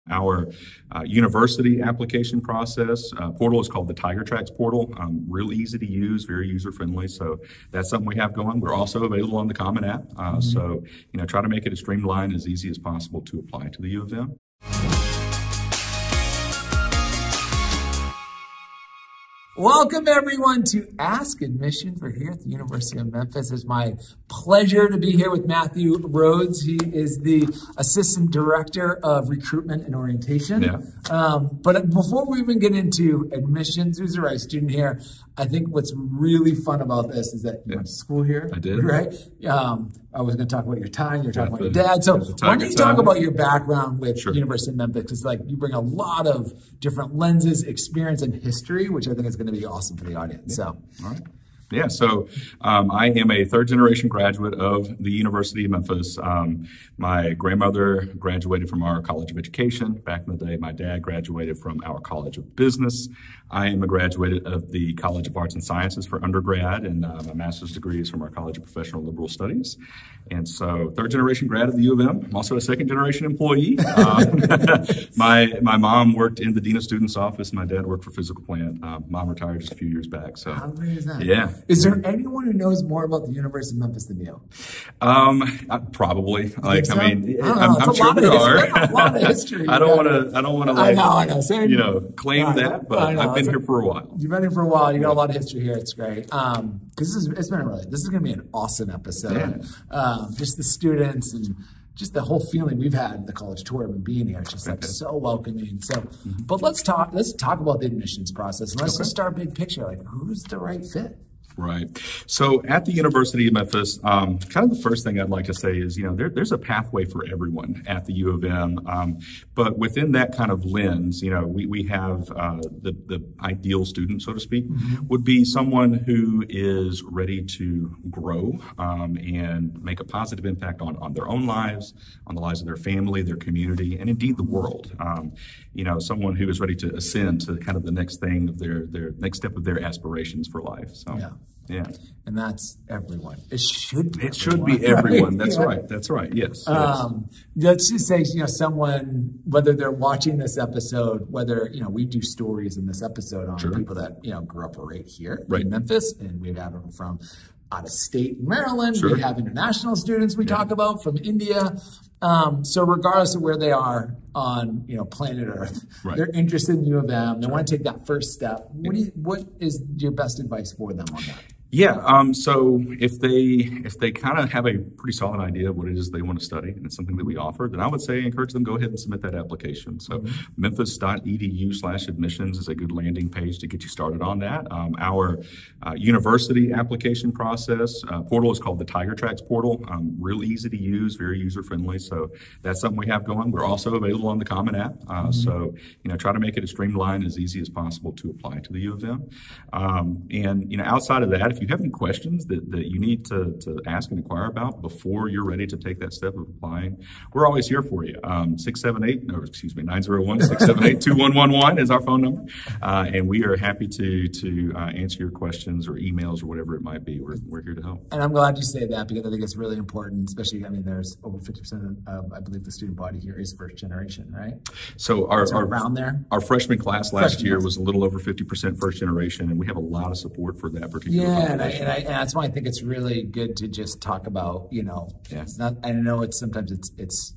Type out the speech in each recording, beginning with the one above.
Our university application process portal is called the Tiger Tracks portal. Real easy to use, very user-friendly. So that's something we have going. We're also available on the Common App. So, try to make it as streamlined, as easy as possible to apply to the U of M. Welcome, everyone, to Ask Admissions. We're here at the University of Memphis. It's my pleasure to be here with Matthew Rhodes. He is the Assistant Director of Recruitment and Orientation. Yeah. But before we even get into admissions, who's the right student here, I think what's really fun about this is that you went to school here. I did. Right? I was going to talk about your time. You're talking about your dad. So why don't you talk about your background with University of Memphis? Because you bring a lot of different lenses, experience, and history, which I think is going to be awesome for the audience. Yeah. All right. Yeah, so I am a third-generation graduate of the University of Memphis. My grandmother graduated from our College of Education back in the day. My dad graduated from our College of Business. I am a graduate of the College of Arts and Sciences for undergrad, and my master's degree is from our College of Professional Liberal Studies. And so third-generation grad of the U of M. I'm also a second-generation employee. My mom worked in the Dean of Students office. My dad worked for physical plant. Mom retired just a few years back. So how great is that? Yeah. Is there anyone who knows more about the University of Memphis than you? Probably. I'm sure there are. A lot of history. I don't want to I know. Claim that, but I've been here for a while. You've been here for a while. You got a lot of history here. It's great. Because this is going to be an awesome episode. Yeah. Just the students and just the whole feeling we've had in the college tour and being here. It's just so welcoming. So, but let's talk about the admissions process. And let's just start big picture. Who's the right fit? Right. So at the University of Memphis, kind of the first thing I'd like to say is, there's a pathway for everyone at the U of M. But within that kind of lens, we have the ideal student, so to speak, would be someone who is ready to grow and make a positive impact on their own lives, on the lives of their family, their community, and indeed the world. Someone who is ready to ascend to kind of the next thing of their next step of their aspirations for life. So. Yeah. And that's everyone. It should be everyone. That's right. That's right. Yes. Let's just say, someone, whether they're watching this episode, whether, we do stories in this episode on people that, grew up right here in Memphis, and we've had them from out of state Maryland. We have international students we talk about from India. So regardless of where they are on, planet Earth, they're interested in U of M. They want to take that first step. What is your best advice for them on that? Yeah. So if they kind of have a pretty solid idea of what it is they want to study, and it's something that we offer, then I would say encourage them, go ahead and submit that application. So memphis.edu/admissions is a good landing page to get you started on that. Our university application process portal is called the Tiger Tracks portal. Real easy to use, very user-friendly. So that's something we have going. We're also available on the Common App. So, try to make it as streamlined, as easy as possible to apply to the U of M. And, outside of that, if you have any questions that you need to ask and inquire about before you're ready to take that step of applying, we're always here for you. 901-678-2111 is our phone number. And we are happy to answer your questions or emails or whatever it might be. We're here to help. And I'm glad you say that, because I think it's really important, especially, there's over 50% of, I believe, the student body here is first generation, right? So around there. Our freshman class last year was a little over 50% first generation, and we have a lot of support for that particular population. And that's why I think it's really good to just talk about, it's not, I know sometimes it's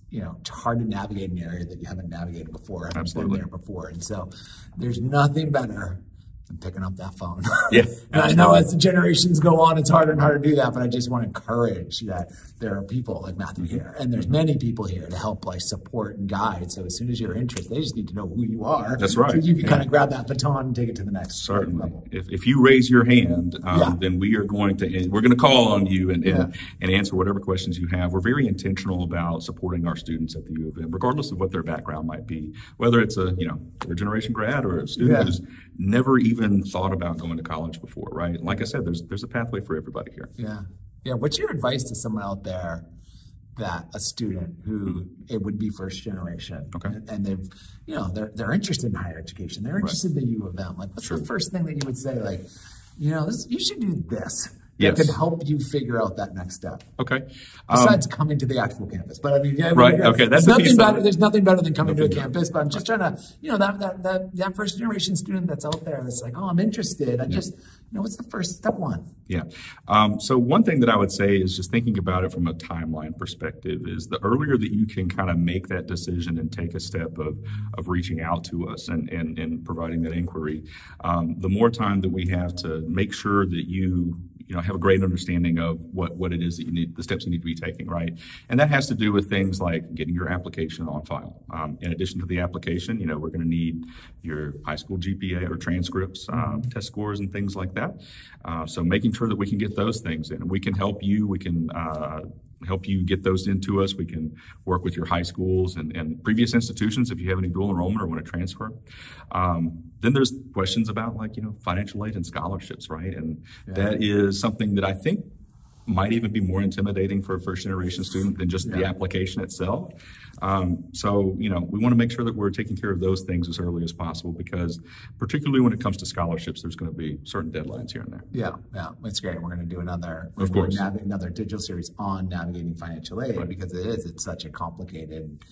hard to navigate an area that you haven't navigated before. I've been there before. And so there's nothing better than picking up that phone. Yeah. And I know as the generations go on, it's harder and harder to do that, but I just want to encourage that there are people like Matthew here, and there's many people here to help support and guide. So as soon as you're interested, they just need to know who you are. That's right. So you can kind of grab that baton and take it to the next level. If you raise your hand, then we're going to call on you and answer whatever questions you have. We're very intentional about supporting our students at the U of M, regardless of what their background might be, whether it's a third generation grad or a student who's never even thought about going to college before, right? Like I said, there's a pathway for everybody here. Yeah. What's your advice to someone out there, that a student who it would be first generation, and they've, they're interested in higher education, they're interested in the U of M. What's the first thing that you would say? You should do this. that can help you figure out that next step. Okay. Besides coming to the actual campus. But I mean, right. Okay. That's nothing better. There's nothing better than coming to a campus. But I'm just trying to, that first generation student that's out there that's like, oh, I'm interested. What's the first step one? Yeah. So one thing that I would say is just thinking about it from a timeline perspective is the earlier that you can kind of make that decision and take a step of reaching out to us and providing that inquiry, the more time that we have to make sure that you have a great understanding of what it is that you need, the steps you need to be taking, right? And that has to do with things like getting your application on file. In addition to the application, we're going to need your high school GPA or transcripts, test scores and things like that. So making sure that we can get those things in. We can help you. We can help you get those into us. We can work with your high schools and previous institutions if you have any dual enrollment or want to transfer. Then there's questions about financial aid and scholarships, right? And that is something that I think might even be more intimidating for a first generation student than just the application itself. So we want to make sure that we're taking care of those things as early as possible, because particularly when it comes to scholarships, there's going to be certain deadlines here and there. Yeah, that's great. We're going to do another digital series on navigating financial aid, because it's such a complicated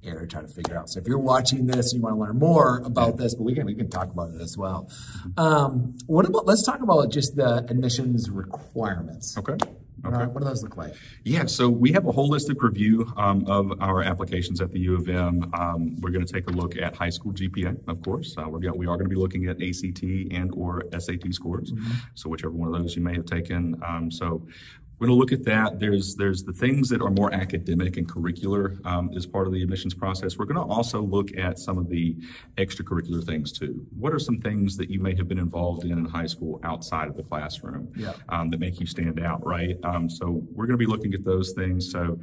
area to try to figure out. So if you're watching this and you want to learn more about this, but we can talk about it as well. Let's talk about just the admissions requirements. Okay. What do those look like? Yeah, so we have a holistic review of our applications at the U of M. We're going to take a look at high school GPA, of course. We are going to be looking at ACT and or SAT scores, so whichever one of those you may have taken. So we're going to look at that. There's the things that are more academic and curricular as part of the admissions process. We're going to also look at some of the extracurricular things too. What are some things that you may have been involved in high school outside of the classroom that make you stand out, right? So we're going to be looking at those things. So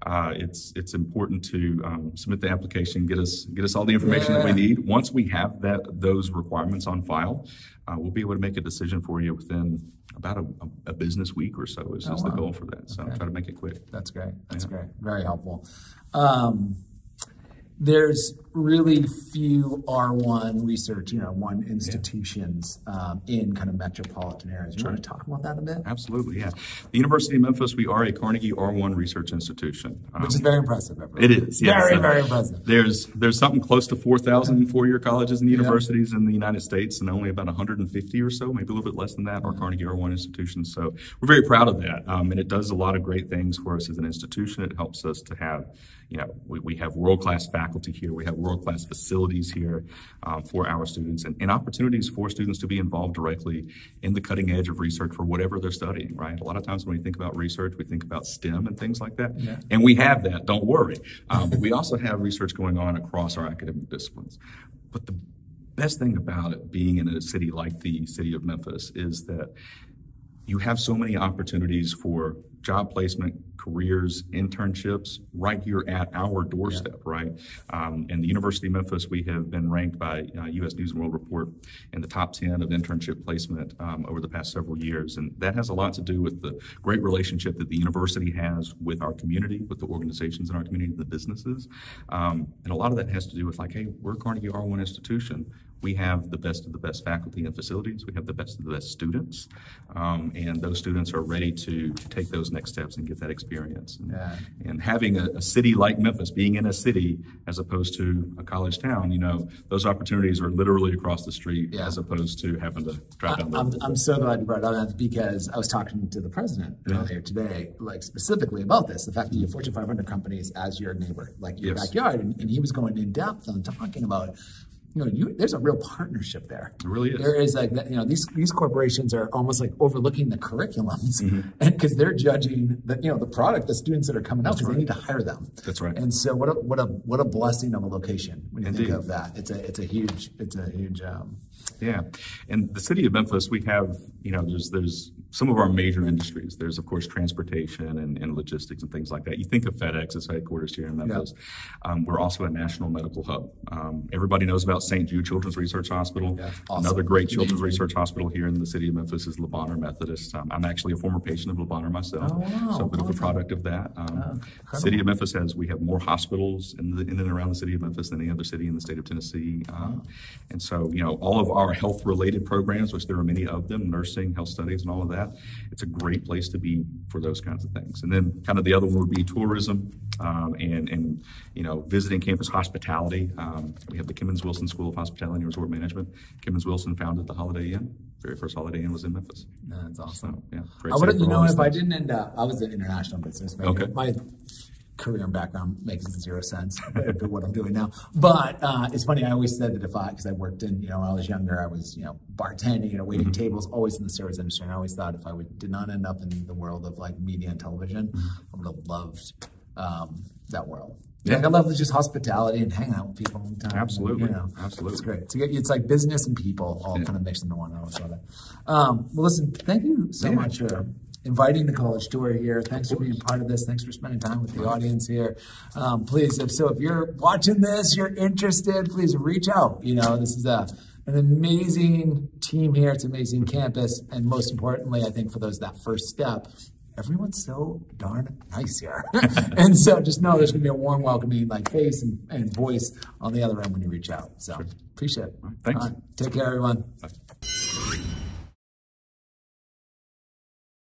it's important to submit the application, get us all the information that we need. Once we have those requirements on file, we'll be able to make a decision for you within about a business week or so is the goal for that. So try to make it quick. That's great. That's great. Very helpful. There's really few R1 research, one institutions in kind of metropolitan areas. You want to talk about that a bit? Absolutely, yeah. The University of Memphis, we are a Carnegie R1 research institution. Which is very impressive, everyone. It is, yes. Very impressive. There's something close to 4,000 four-year colleges and universities in the United States, and only about 150 or so, maybe a little bit less than that, are Carnegie R1 institutions. So we're very proud of that, and it does a lot of great things for us as an institution. It helps us to have, we have world-class faculty here. We have world-class facilities here for our students, and opportunities for students to be involved directly in the cutting edge of research for whatever they're studying, right? A lot of times when we think about research, we think about STEM and things like that. And we have that, don't worry. But we also have research going on across our academic disciplines. But the best thing about it being in a city like the city of Memphis is that you have so many opportunities for job placement, careers, internships right here at our doorstep, right? In the University of Memphis, we have been ranked by U.S. News and World Report in the top 10 of internship placement over the past several years. And that has a lot to do with the great relationship that the university has with our community, with the organizations in our community, the businesses. And a lot of that has to do with hey, we're a Carnegie R1 institution. We have the best of the best faculty and facilities. We have the best of the best students. And those students are ready to take those next steps and get that experience. And having a city like Memphis, being in a city as opposed to a college town, those opportunities are literally across the street as opposed to having to drive down the road. I'm so glad you brought that up, because I was talking to the president earlier today, specifically about this, the fact that you have Fortune 500 companies as your neighbor, your backyard. And he was going in depth on talking about there's a real partnership there. It really is. There is these corporations are almost like overlooking the curriculums, and because they're judging the product, the students that are coming out, because they need to hire them. That's right. And so what a blessing of a location when you think of that. It's a huge. Yeah, and the city of Memphis, we have there's some of our major industries. There's of course transportation and logistics and things like that. You think of FedEx as headquarters here in Memphis. We're also a national medical hub. Everybody knows about St. Jude Children's Research Hospital. Awesome. Another great children's research hospital here in the city of Memphis is Le Bonheur Methodist. I'm actually a former patient of Le Bonheur myself, so a bit of a product of that. The city of Memphis we have more hospitals in and around the city of Memphis than any other city in the state of Tennessee. And so, all of our health-related programs, which there are many of them, nursing, health studies, and all of that, that, it's a great place to be for those kinds of things. And then kind of the other one would be tourism and visiting campus hospitality. We have the Kimmons Wilson School of Hospitality and Resort Management. Kimmons Wilson founded the Holiday Inn. Very first Holiday Inn was in Memphis. That's awesome. So, yeah, I would have, if I didn't end up, I was an international business major. Okay. My career and background makes zero sense to what I'm doing now. But it's funny, I always said that because I worked in, when I was younger, I was, bartending, waiting tables, always in the service industry. And I always thought if I did not end up in the world of like media and television, I would have loved that world. Yeah. Like I love just hospitality and hanging out with people all the time. Absolutely. Absolutely. It's great. It's like business and people all kind of mixed into one. I always love it. Well, listen, thank you so much for inviting the college tour here. Thanks for being part of this. Thanks for spending time with the audience here. Please, if you're watching this, you're interested, please reach out. This is an amazing team here. It's an amazing campus. And most importantly, I think for that first step, everyone's so darn nice here. And so just know there's going to be a warm, welcoming face and voice on the other end when you reach out. So appreciate it. Thanks. Take care, everyone. Bye.